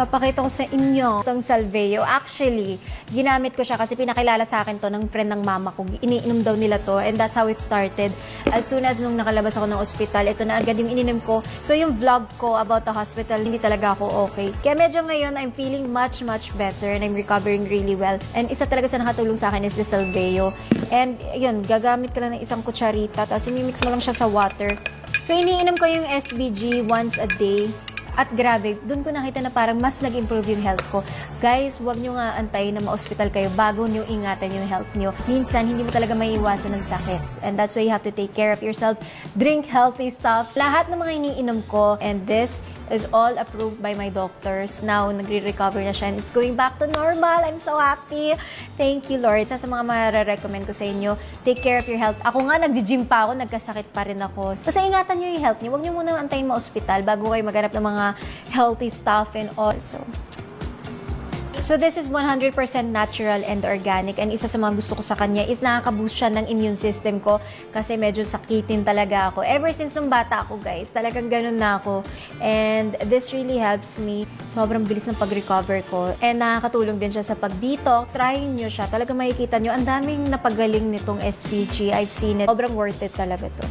Papakita ko sa inyo itong Salveo. Actually, ginamit ko siya kasi pinakilala sa akin to ng friend ng mama ko. Iniinom daw nila to and that's how it started. As soon as nung nakalabas ako ng ospital, ito na agad yung ininom ko. So yung vlog ko about the hospital, hindi talaga ako okay. Kaya medyo ngayon, I'm feeling much better and I'm recovering really well. And isa talaga sa nakatulong sa akin is the Salveo. And yun, gagamit ka lang ng isang kutsarita, tapos imimix mo lang siya sa water. So iniinom ko yung SBG once a day. At grabe, doon ko nakita na parang mas nag-improve yung health ko. Guys, huwag nyo nga antayin na ma-hospital kayo bago nyo ingatan yung health nyo. Minsan, hindi mo talaga maiiwasan ng sakit. And that's why you have to take care of yourself. Drink healthy stuff. Lahat ng mga iniinom ko, and this is all approved by my doctors. Now, nagre-recover na siya and it's going back to normal. I'm so happy. Thank you, Lord. Isa sa mga mare-recommend ko sa inyo, take care of your health. Ako nga, nag-gym pa ako, nagkasakit pa rin ako. Basta ingatan nyo yung health nyo. Huwag nyo muna antayin ma-hospital bago kayo maghanap ng mga healthy stuff and all. So this is 100% natural and organic, and isa sa mga gusto ko sa kanya is nakaka-boost siya ng immune system ko kasi medyo sakitin talaga ako. Ever since nung bata ako, guys, talagang ganun na ako. And this really helps me. Sobrang bilis ng pag-recover ko. And nakakatulong din siya sa pag-detox. Trying nyo siya. Talagang makikita nyo, ang daming napagaling nitong SPG. I've seen it. Sobrang worth it talaga to.